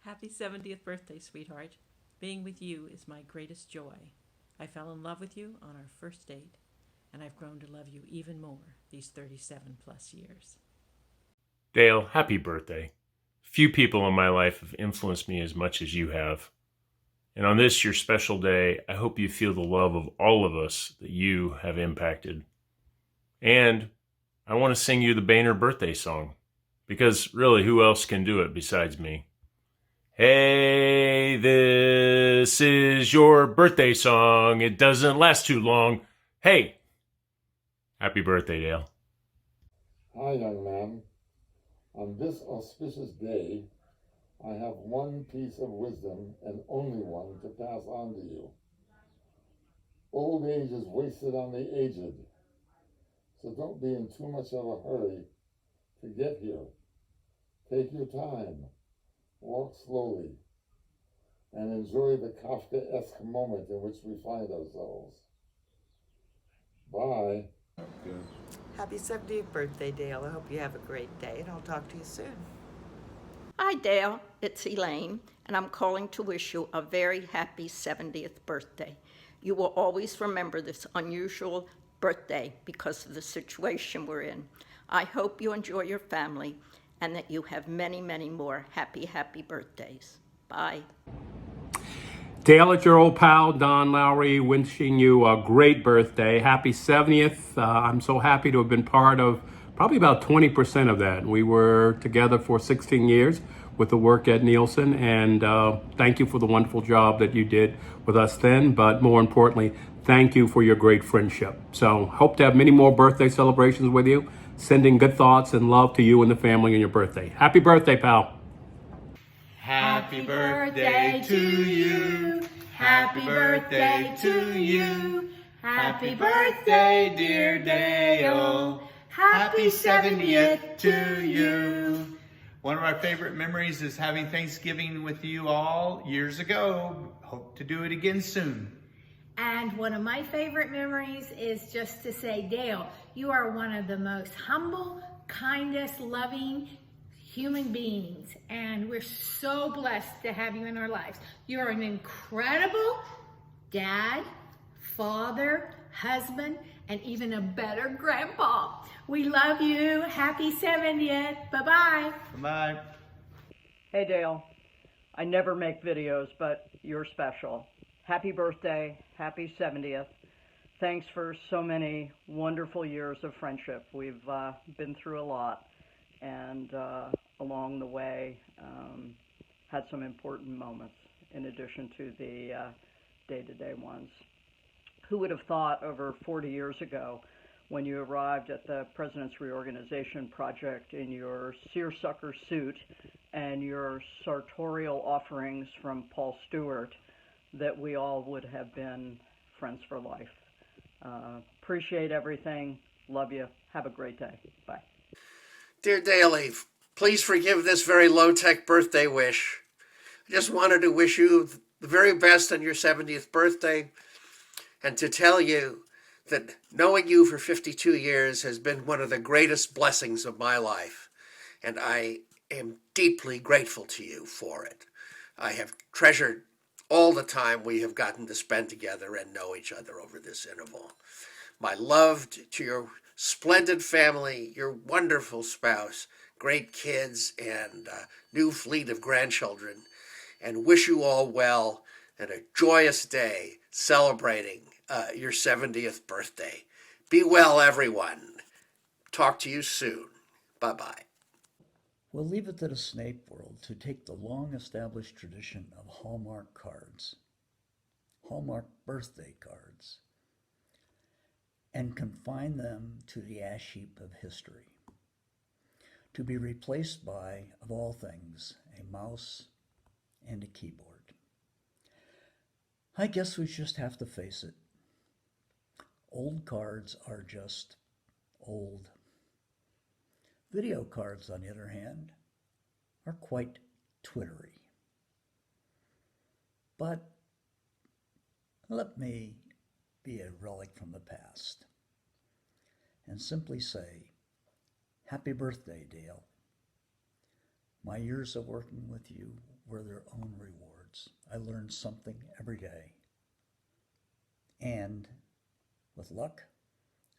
Happy 70th birthday, sweetheart. Being with you is my greatest joy. I fell in love with you on our first date, and I've grown to love you even more these 37 plus years. Dale, happy birthday. Few people in my life have influenced me as much as you have. And on this, your special day, I hope you feel the love of all of us that you have impacted. And I want to sing you the Boehner birthday song, because really, who else can do it besides me? Hey, this is your birthday song. It doesn't last too long. Hey, happy birthday, Dale. Hi, young man. On this auspicious day, I have one piece of wisdom and only one to pass on to you. Old age is wasted on the aged, so don't be in too much of a hurry to get here. Take your time, walk slowly, and enjoy the Kafkaesque moment in which we find ourselves. Bye. Happy 70th birthday, Dale. I hope you have a great day, and I'll talk to you soon. Hi, Dale. It's Elaine, and I'm calling to wish you a very happy 70th birthday. You will always remember this unusual birthday because of the situation we're in. I hope you enjoy your family and that you have many, many more happy birthdays. Bye. Dale, it's your old pal, Don Lowry, wishing you a great birthday. Happy 70th. I'm so happy to have been part of probably about 20% of that. We were together for 16 years with the work at Nielsen, and thank you for the wonderful job that you did with us then, but more importantly, thank you for your great friendship. So hope to have many more birthday celebrations with you, sending good thoughts and love to you and the family on your birthday. Happy birthday, pal. Happy birthday to you. Happy birthday to you. Happy birthday, dear Dale. Happy 70th to you. One of our favorite memories is having Thanksgiving with you all years ago. Hope to do it again soon. And one of my favorite memories is just to say, Dale, you are one of the most humble, kindest, loving human beings, and we're so blessed to have you in our lives. You're an incredible dad, father, husband, and even a better grandpa. We love you. Happy 70th. Bye-bye. Bye. Hey Dale, I never make videos, but you're special. Happy birthday, happy 70th. Thanks for so many wonderful years of friendship. We've been through a lot, and along the way had some important moments in addition to the day-to-day ones. Who would have thought over 40 years ago, when you arrived at the President's Reorganization Project in your seersucker suit and your sartorial offerings from Paul Stewart, that we all would have been friends for life. Appreciate everything. Love you. Have a great day. Bye. Dear Daly, please forgive this very low-tech birthday wish. I just wanted to wish you the very best on your 70th birthday and to tell you that knowing you for 52 years has been one of the greatest blessings of my life, and I am deeply grateful to you for it. I have treasured all the time we have gotten to spend together and know each other over this interval. My love to your splendid family, your wonderful spouse, great kids, and new fleet of grandchildren, and wish you all well and a joyous day celebrating your 70th birthday. Be well, everyone. Talk to you soon. Bye-bye. We'll leave it to the Snape world to take the long-established tradition of Hallmark cards, Hallmark birthday cards, and confine them to the ash heap of history, to be replaced by, of all things, a mouse and a keyboard. I guess we just have to face it. Old cards are just old. Video cards, on the other hand, are quite twittery. But let me be a relic from the past and simply say, happy birthday, Dale. My years of working with you were their own rewards. I learned something every day. And with luck,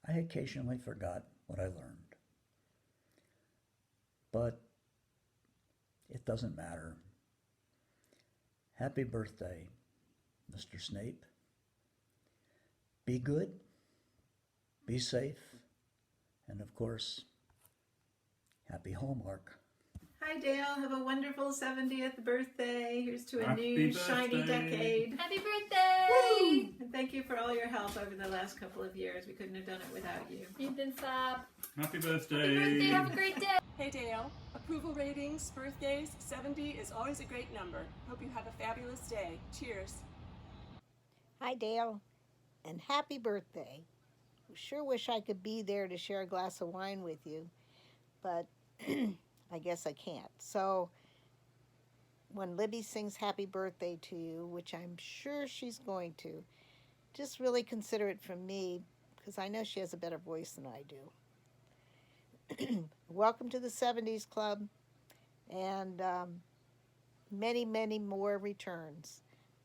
I occasionally forgot what I learned. But it doesn't matter. Happy birthday, Mr. Snape. Be good, be safe, and of course, happy Hallmark. Hi, Dale. Have a wonderful 70th birthday. Here's to a Happy new shiny birthday. decade. Happy birthday! Woo! And thank you for all your help over the last couple of years. We couldn't have done it without you. Ethan Sapp. Happy birthday. Happy birthday. Have a great day. Hey Dale, approval ratings, birthdays, 70 is always a great number. Hope you have a fabulous day. Cheers. Hi, Dale, and happy birthday. Sure wish I could be there to share a glass of wine with you, but I guess I can't. So when Libby sings happy birthday to you, which I'm sure she's going to, just really consider it from me, because I know she has a better voice than I do. Welcome to the 70s Club, and many, many more returns.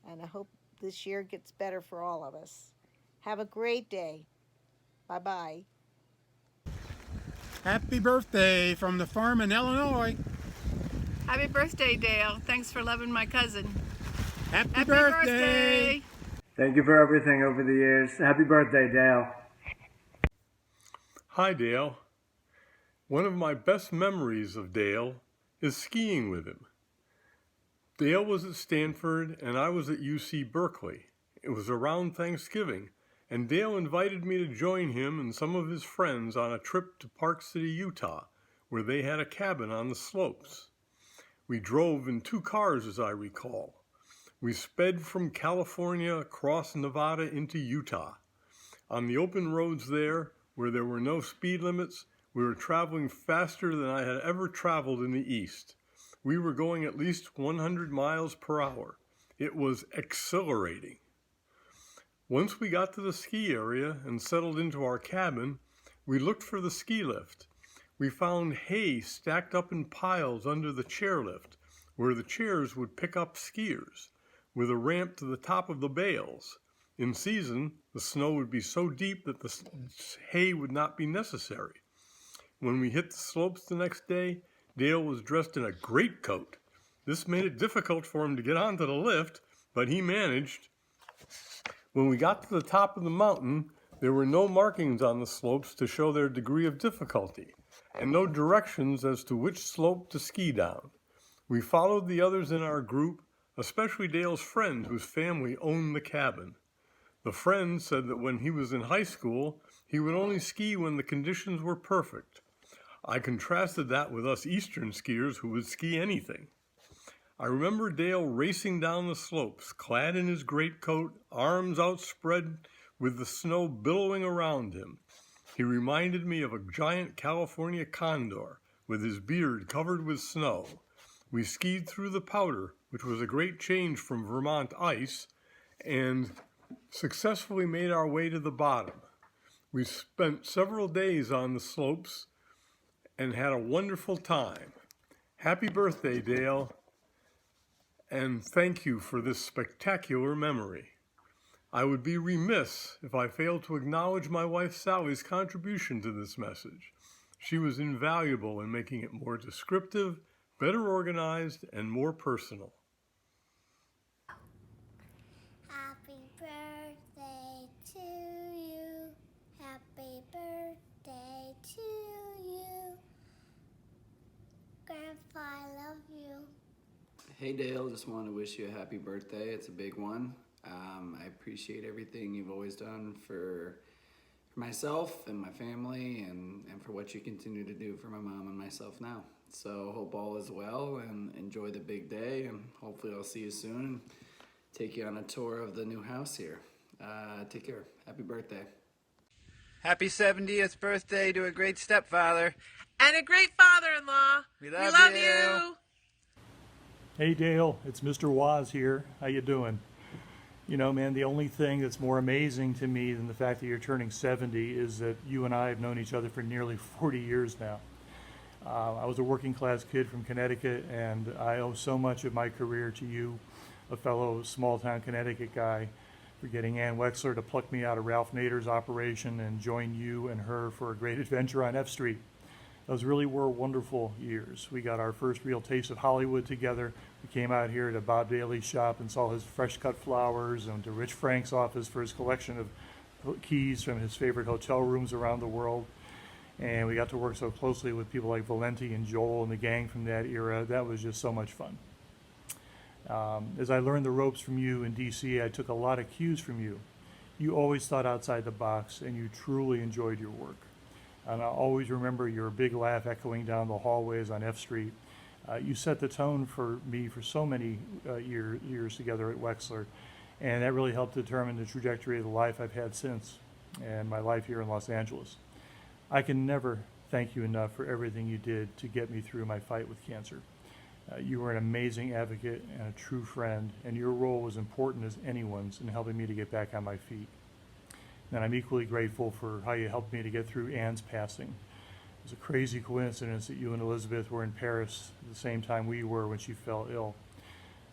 And I hope this year gets better for all of us. Have a great day. Bye-bye. Happy birthday from the farm in Illinois. Happy birthday, Dale. Thanks for loving my cousin. Happy birthday. Thank you for everything over the years. Happy birthday, Dale. Hi, Dale. One of my best memories of Dale is skiing with him. Dale was at Stanford and I was at UC Berkeley. It was around Thanksgiving, and Dale invited me to join him and some of his friends on a trip to Park City, Utah, where they had a cabin on the slopes. We drove in 2 cars, as I recall. We sped from California across Nevada into Utah. On the open roads there, where there were no speed limits, we were traveling faster than I had ever traveled in the East. We were going at least 100 miles per hour. It was exhilarating. Once we got to the ski area and settled into our cabin, we looked for the ski lift. We found hay stacked up in piles under the chairlift, where the chairs would pick up skiers, with a ramp to the top of the bales. In season, the snow would be so deep that the hay would not be necessary. When we hit the slopes the next day, Dale was dressed in a greatcoat. This made it difficult for him to get onto the lift, but he managed. When we got to the top of the mountain, there were no markings on the slopes to show their degree of difficulty, and no directions as to which slope to ski down. We followed the others in our group, especially Dale's friend whose family owned the cabin. The friend said that when he was in high school, he would only ski when the conditions were perfect. I contrasted that with us Eastern skiers who would ski anything. I remember Dale racing down the slopes, clad in his greatcoat, arms outspread with the snow billowing around him. He reminded me of a giant California condor with his beard covered with snow. We skied through the powder, which was a great change from Vermont ice, and successfully made our way to the bottom. We spent several days on the slopes and had a wonderful time. Happy birthday, Dale, and thank you for this spectacular memory. I would be remiss if I failed to acknowledge my wife Sally's contribution to this message. She was invaluable in making it more descriptive, better organized, and more personal. Happy birthday to you. Happy birthday to you. Grandpa, I love you. Hey Dale, just want to wish you a happy birthday. It's a big one. I appreciate everything you've always done for myself and my family and for what you continue to do for my mom and myself now. So hope all is well and enjoy the big day, and hopefully I'll see you soon and take you on a tour of the new house here. Take care. Happy birthday. Happy 70th birthday to a great stepfather. And a great father-in-law. We love you. Hey Dale, it's Mr. Waz here. How you doing? You know, man, the only thing that's more amazing to me than the fact that you're turning 70 is that you and I have known each other for nearly 40 years now. I was a working class kid from Connecticut, and I owe so much of my career to you, a fellow small town Connecticut guy, for getting Ann Wexler to pluck me out of Ralph Nader's operation and join you and her for a great adventure on F Street. Those really were wonderful years. We got our first real taste of Hollywood together. We came out here to Bob Daly's shop and saw his fresh cut flowers, and to Rich Frank's office for his collection of keys from his favorite hotel rooms around the world. And we got to work so closely with people like Valenti and Joel and the gang from that era. That was just so much fun. As I learned the ropes from you in DC, I took a lot of cues from you. You always thought outside the box, and you truly enjoyed your work. And I always remember your big laugh echoing down the hallways on F Street. You set the tone for me for so many years together at Wexler, and that really helped determine the trajectory of the life I've had since, and my life here in Los Angeles. I can never thank you enough for everything you did to get me through my fight with cancer. You were an amazing advocate and a true friend, and your role was important as anyone's in helping me to get back on my feet. And I'm equally grateful for how you helped me to get through Anne's passing. It was a crazy coincidence that you and Elizabeth were in Paris at the same time we were when she fell ill.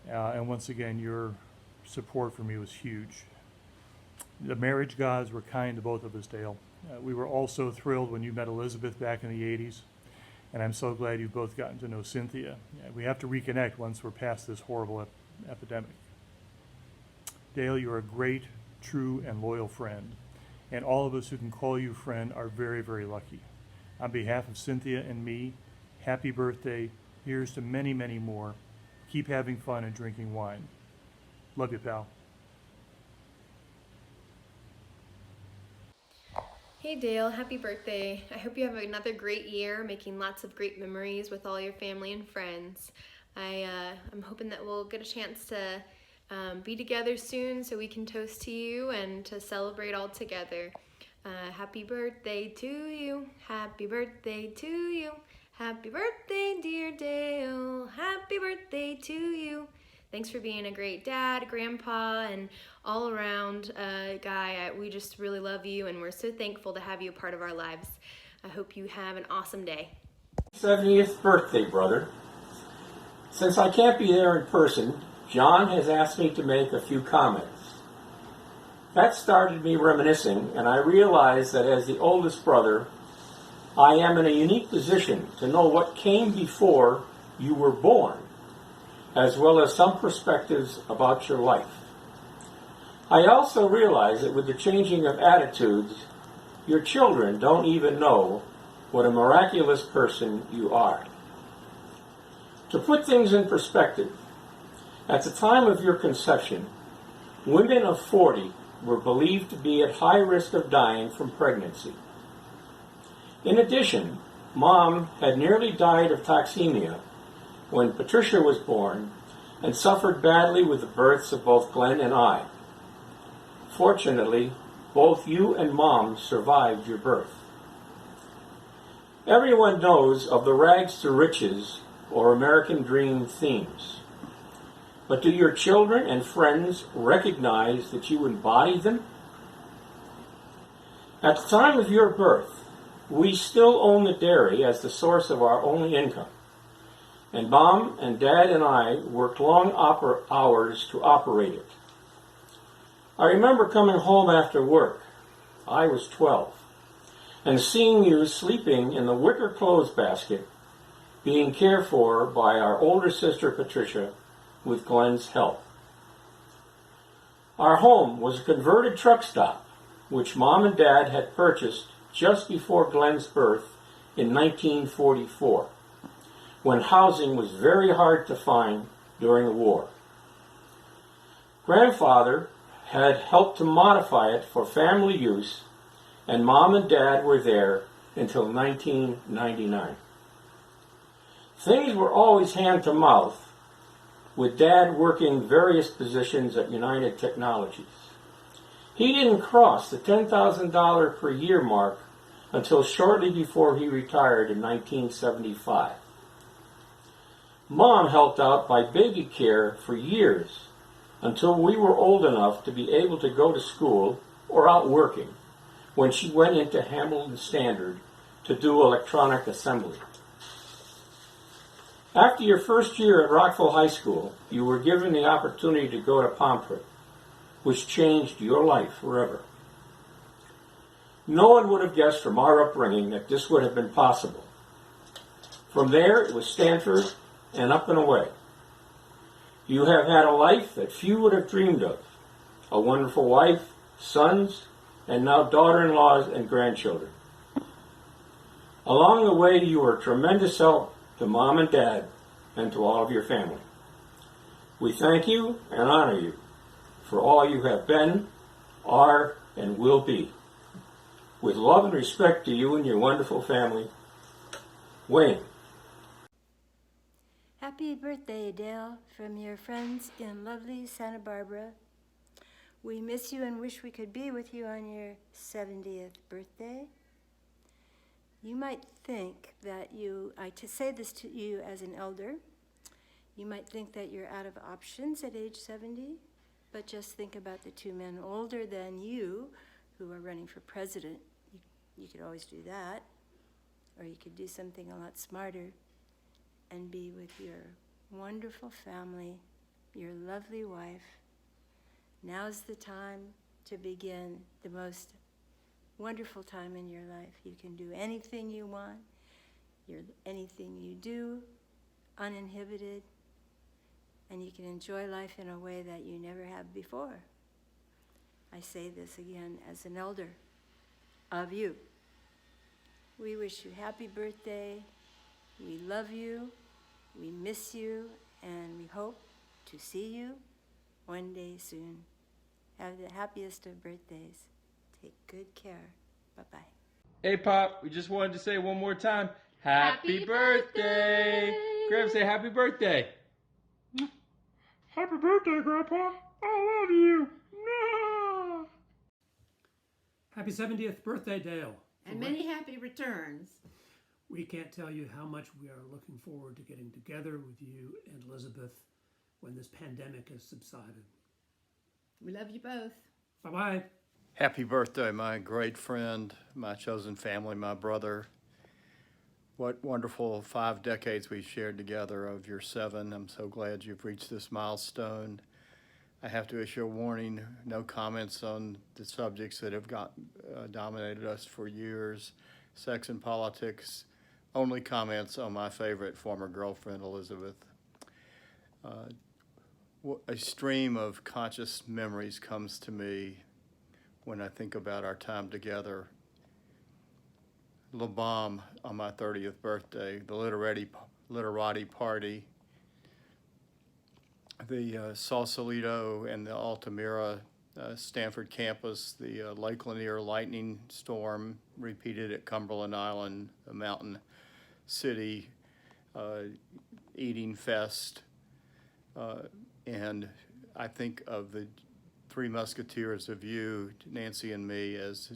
And once again, your support for me was huge. The marriage gods were kind to both of us, Dale. We were also thrilled when you met Elizabeth back in the 80s, and I'm so glad you've both gotten to know Cynthia. We have to reconnect once we're past this horrible epidemic. Dale, you're a great, true, and loyal friend, and all of us who can call you friend are very, very lucky. On behalf of Cynthia and me, happy birthday. Here's to many, many more. Keep having fun and drinking wine. Love you, pal. Hey Dale, happy birthday. I hope you have another great year, making lots of great memories with all your family and friends. I'm hoping that we'll get a chance to be together soon so we can toast to you and to celebrate all together. Happy birthday to you, happy birthday to you, happy birthday dear Dale, happy birthday to you. Thanks for being a great dad, grandpa, and all-around guy. We just really love you, and we're so thankful to have you a part of our lives. I hope you have an awesome day. 70th birthday, brother. Since I can't be there in person, John has asked me to make a few comments. That started me reminiscing, and I realized that as the oldest brother, I am in a unique position to know what came before you were born, as well as some perspectives about your life. I also realize that with the changing of attitudes, your children don't even know what a miraculous person you are. To put things in perspective, at the time of your conception, women of 40 were believed to be at high risk of dying from pregnancy. In addition, Mom had nearly died of toxemia when Patricia was born and suffered badly with the births of both Glenn and I. Fortunately, both you and Mom survived your birth. Everyone knows of the rags to riches or American dream themes. But do your children and friends recognize that you embody them? At the time of your birth, we still own the dairy as the source of our only income. And Mom and Dad and I worked long hours to operate it. I remember coming home after work, I was 12, and seeing you sleeping in the wicker clothes basket, being cared for by our older sister Patricia with Glenn's help. Our home was a converted truck stop, which Mom and Dad had purchased just before Glenn's birth in 1944. When housing was very hard to find during the war. Grandfather had helped to modify it for family use, and Mom and Dad were there until 1999. Things were always hand to mouth, with Dad working various positions at United Technologies. He didn't cross the $10,000 per year mark until shortly before he retired in 1975. Mom helped out by baby care for years until we were old enough to be able to go to school or out working when she went into Hamilton Standard to do electronic assembly. After your first year at Rockville High School, you were given the opportunity to go to Pomfret, which changed your life forever. No one would have guessed from our upbringing that this would have been possible. From there, it was Stanford and up and away. You have had a life that few would have dreamed of. A wonderful wife, sons, and now daughter-in-laws and grandchildren. Along the way, you were a tremendous help to Mom and Dad and to all of your family. We thank you and honor you for all you have been, are, and will be. With love and respect to you and your wonderful family, Wayne. Happy birthday, Dale, from your friends in lovely Santa Barbara. We miss you and wish we could be with you on your 70th birthday. You might think that to say this to you as an elder, you might think that you're out of options at age 70, but just think about the two men older than you who are running for president. You could always do that, or you could do something a lot smarter and be with your wonderful family, your lovely wife. Now's the time to begin the most wonderful time in your life. You can do anything you want, anything you do, uninhibited, and you can enjoy life in a way that you never have before. I say this again as an elder of you. We wish you happy birthday. We love you. We miss you, and we hope to see you one day soon. Have the happiest of birthdays. Take good care. Bye-bye. Hey, Pop, we just wanted to say one more time, happy birthday! Graham, say happy birthday. Happy birthday, Grandpa. I love you. No. Happy 70th birthday, Dale. And many happy returns. We can't tell you how much we are looking forward to getting together with you and Elizabeth when this pandemic has subsided. We love you both. Bye-bye. Happy birthday, my great friend, my chosen family, my brother. What wonderful 5 decades we've shared together of your 7. I'm so glad you've reached this milestone. I have to issue a warning, no comments on the subjects that have dominated us for years, sex and politics, only comments on my favorite former girlfriend, Elizabeth. A stream of conscious memories comes to me when I think about our time together. La Bombe on my 30th birthday, the Literati party, the Sausalito and the Altamira Stanford campus, the Lake Lanier lightning storm repeated at Cumberland Island, a mountain city eating fest, and I think of the 3 Musketeers of you, Nancy and me, as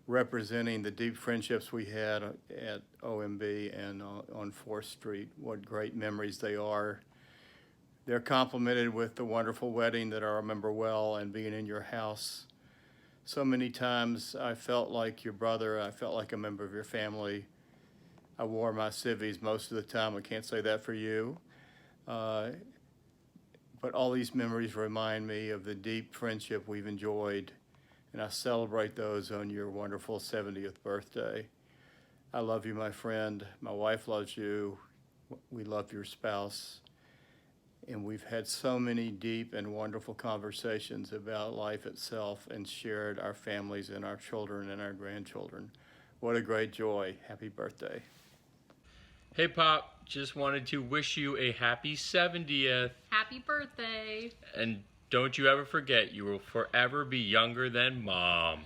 representing the deep friendships we had at OMB and on 4th Street. What great memories they are. They're complemented with the wonderful wedding that I remember well and being in your house. So many times I felt like your brother, I felt like a member of your family. I wore my civvies most of the time. I can't say that for you. But all these memories remind me of the deep friendship we've enjoyed, and I celebrate those on your wonderful 70th birthday. I love you, my friend. My wife loves you. We love your spouse. And we've had so many deep and wonderful conversations about life itself and shared our families and our children and our grandchildren. What a great joy. Happy birthday. Hey, Pop, just wanted to wish you a happy 70th. Happy birthday. And don't you ever forget, you will forever be younger than Mom.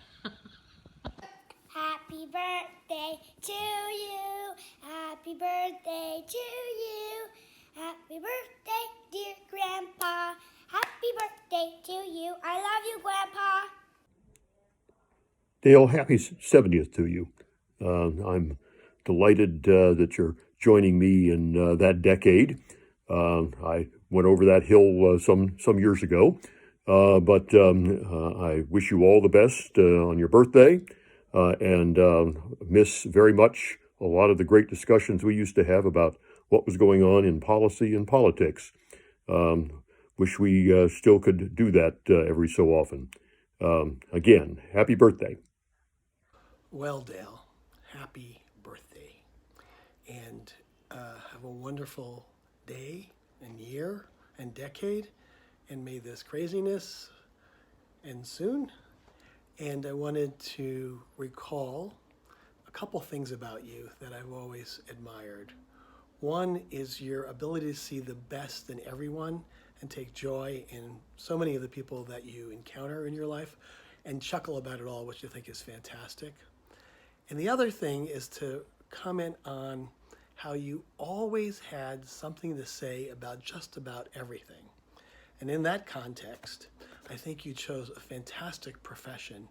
Happy birthday to you. Happy birthday to you. Happy birthday, dear Grandpa. Happy birthday to you. I love you, Grandpa. Dale, happy 70th to you. I'm delighted that you're joining me in that decade. I went over that hill some years ago, but I wish you all the best on your birthday and miss very much a lot of the great discussions we used to have about what was going on in policy and politics. Wish we still could do that every so often. Again, happy birthday. Well, Dale, happy birthday. And have a wonderful day and year and decade. And may this craziness end soon. And I wanted to recall a couple things about you that I've always admired. One is your ability to see the best in everyone and take joy in so many of the people that you encounter in your life and chuckle about it all, which I think is fantastic. And the other thing is to comment on how you always had something to say about just about everything. And in that context, I think you chose a fantastic profession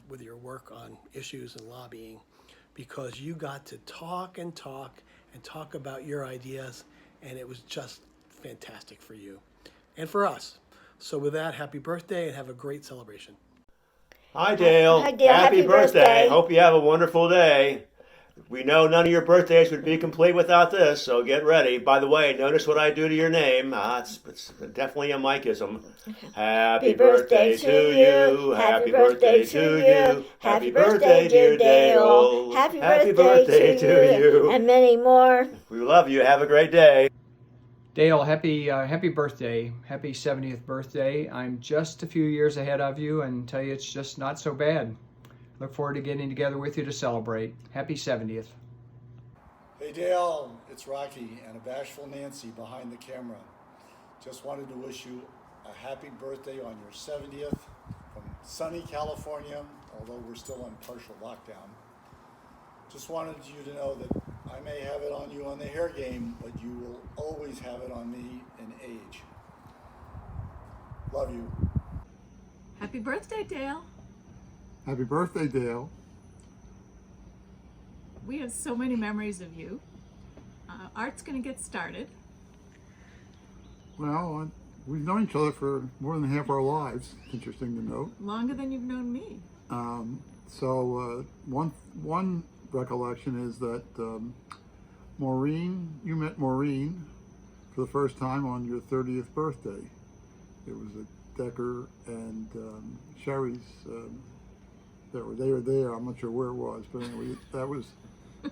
with your work on issues and lobbying, because you got to talk and talk and talk about your ideas, and it was just fantastic for you and for us. So with that, happy birthday and have a great celebration. Hi, Dale. Hi, Dale. Happy Happy birthday. birthday. Hope you have a wonderful day. We know none of your birthdays would be complete without this, so get ready. By the way, notice what I do to your name. It's definitely a Mikeism. Happy birthday to you. Happy birthday to you. Happy birthday, dear Dale. Happy birthday to you. And many more. We love you. Have a great day. Dale, happy birthday. Happy 70th birthday. I'm just a few years ahead of you and tell you it's just not so bad. Look forward to getting together with you to celebrate. Happy 70th. Hey Dale, it's Rocky and a bashful Nancy behind the camera. Just wanted to wish you a happy birthday on your 70th from sunny California, although we're still on partial lockdown. Just wanted you to know that I may have it on you on the hair game, but you will always have it on me in age. Love you. Happy birthday, Dale. Happy birthday, Dale. We have so many memories of you. Art's going to get started. Well, we've known each other for more than half our lives, interesting to note. Longer than you've known me. One recollection is that you met Maureen for the first time on your 30th birthday. It was at Decker and Sherry's. They were there. I'm not sure where it was, but anyway,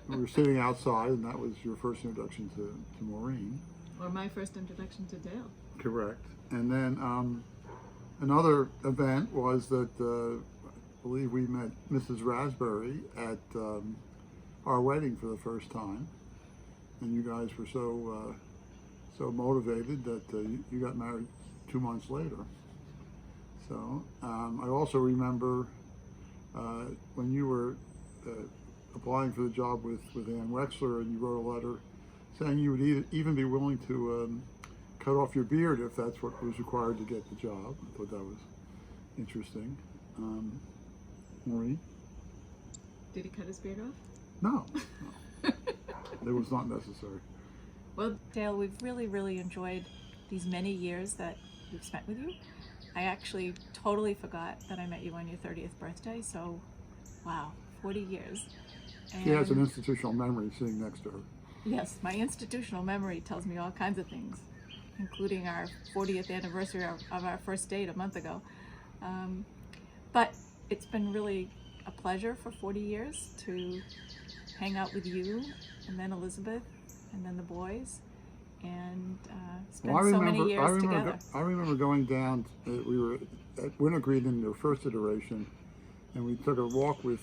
we were sitting outside, and that was your first introduction to Maureen. Or my first introduction to Dale. Correct. And then another event was that I believe we met Mrs. Raspberry at our wedding for the first time, and you guys were so motivated that you got married 2 months later. So I also remember when you were applying for the job with Ann Wexler, and you wrote a letter saying you would even be willing to cut off your beard if that's what was required to get the job. I thought that was interesting. Maureen? Did he cut his beard off? No. It was not necessary. Well, Dale, we've really enjoyed these many years that we've spent with you. I actually totally forgot that I met you on your 30th birthday, so wow, 40 years. She has an institutional memory sitting next to her. Yes, my institutional memory tells me all kinds of things, including our 40th anniversary of our first date a month ago. But it's been really a pleasure for 40 years to hang out with you, and then Elizabeth, and then the boys, and spend so many years together. I remember going down, we were at Wintergreen in their first iteration, and we took a walk with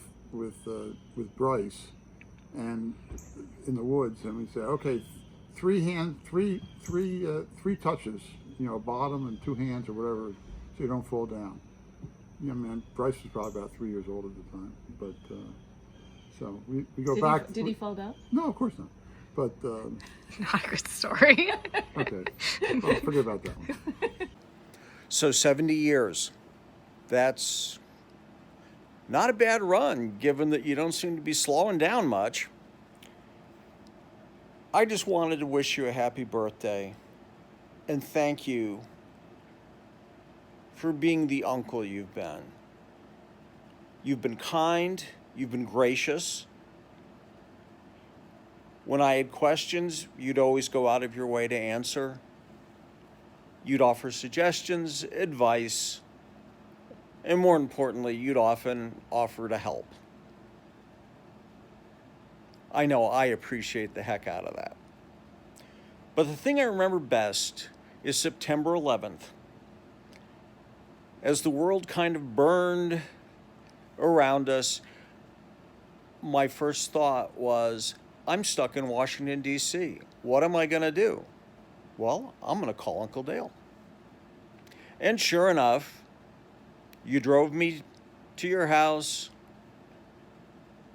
Bryce and in the woods, and we said, okay, three touches, bottom and 2 hands or whatever, so you don't fall down. Bryce was probably about 3 years old at the time, but so we go back. Did he fall down? No, of course not. But not a good story. Okay, well, forget about that one. So 70 years. That's not a bad run, given that you don't seem to be slowing down much. I just wanted to wish you a happy birthday and thank you for being the uncle you've been. You've been kind, you've been gracious, When I had questions, you'd always go out of your way to answer. You'd offer suggestions, advice, and more importantly, you'd often offer to help. I know I appreciate the heck out of that. But the thing I remember best is September 11th. As the world kind of burned around us, my first thought was, I'm stuck in Washington, D.C. What am I going to do? Well, I'm going to call Uncle Dale. And sure enough, you drove me to your house.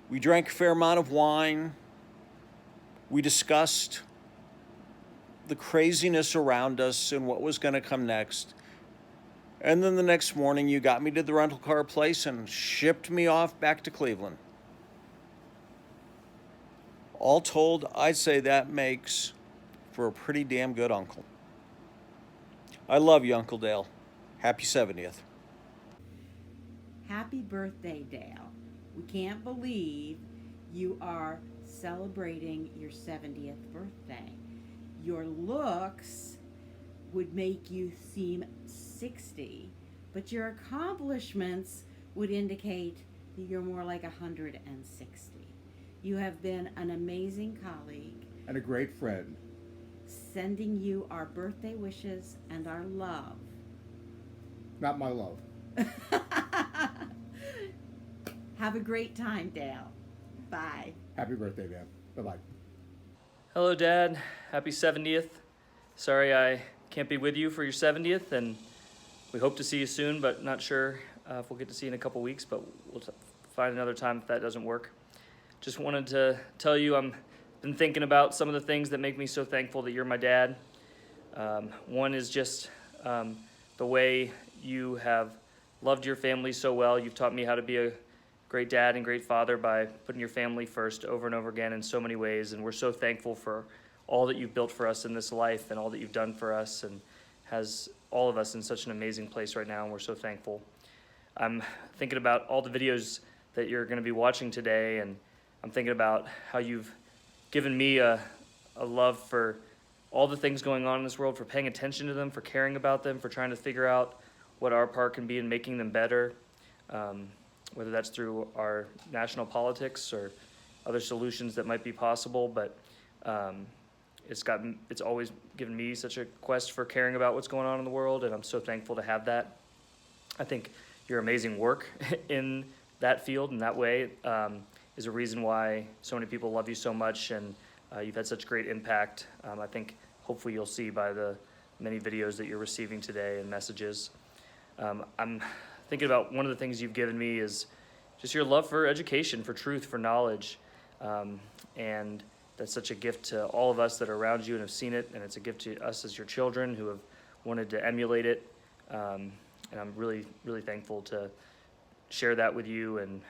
We drank a fair amount of wine. We discussed the craziness around us and what was going to come next. And then the next morning, you got me to the rental car place and shipped me off back to Cleveland. All told, I'd say that makes for a pretty damn good uncle. I love you, Uncle Dale. Happy 70th. Happy birthday, Dale. We can't believe you are celebrating your 70th birthday. Your looks would make you seem 60, but your accomplishments would indicate that you're more like 160. You have been an amazing colleague. And a great friend. Sending you our birthday wishes and our love. Not my love. Have a great time, Dale. Bye. Happy birthday, man. Bye-bye. Hello, Dad. Happy 70th. Sorry I can't be with you for your 70th, and we hope to see you soon, but not sure if we'll get to see you in a couple weeks, but we'll find another time if that doesn't work. Just wanted to tell you I've been thinking about some of the things that make me so thankful that you're my dad. One is just the way you have loved your family so well. You've taught me how to be a great dad and great father by putting your family first over and over again in so many ways, and we're so thankful for all that you've built for us in this life and all that you've done for us, and has all of us in such an amazing place right now, and we're so thankful. I'm thinking about all the videos that you're going to be watching today, and I'm thinking about how you've given me a love for all the things going on in this world, for paying attention to them, for caring about them, for trying to figure out what our part can be in making them better, whether that's through our national politics or other solutions that might be possible. But it's always given me such a quest for caring about what's going on in the world, and I'm so thankful to have that. I think your amazing work in that field, in that way, is a reason why so many people love you so much, and you've had such great impact. I think hopefully you'll see by the many videos that you're receiving today and messages. I'm thinking about one of the things you've given me is just your love for education, for truth, for knowledge, and that's such a gift to all of us that are around you and have seen it, and it's a gift to us as your children who have wanted to emulate it, and I'm really, really thankful to share that with you and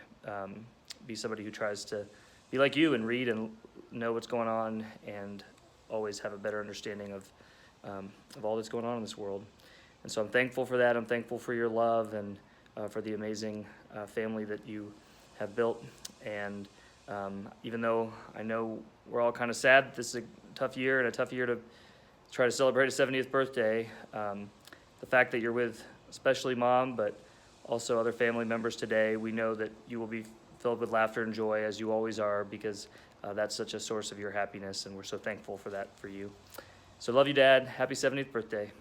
be somebody who tries to be like you and read and know what's going on and always have a better understanding of all that's going on in this world. And so I'm thankful for that. I'm thankful for your love and for the amazing family that you have built. And even though I know we're all kind of sad, this is a tough year and a tough year to try to celebrate a 70th birthday. The fact that you're with especially Mom, but also other family members today, we know that you will be filled with laughter and joy, as you always are, because that's such a source of your happiness, and we're so thankful for that for you. So love you, Dad. Happy 70th birthday.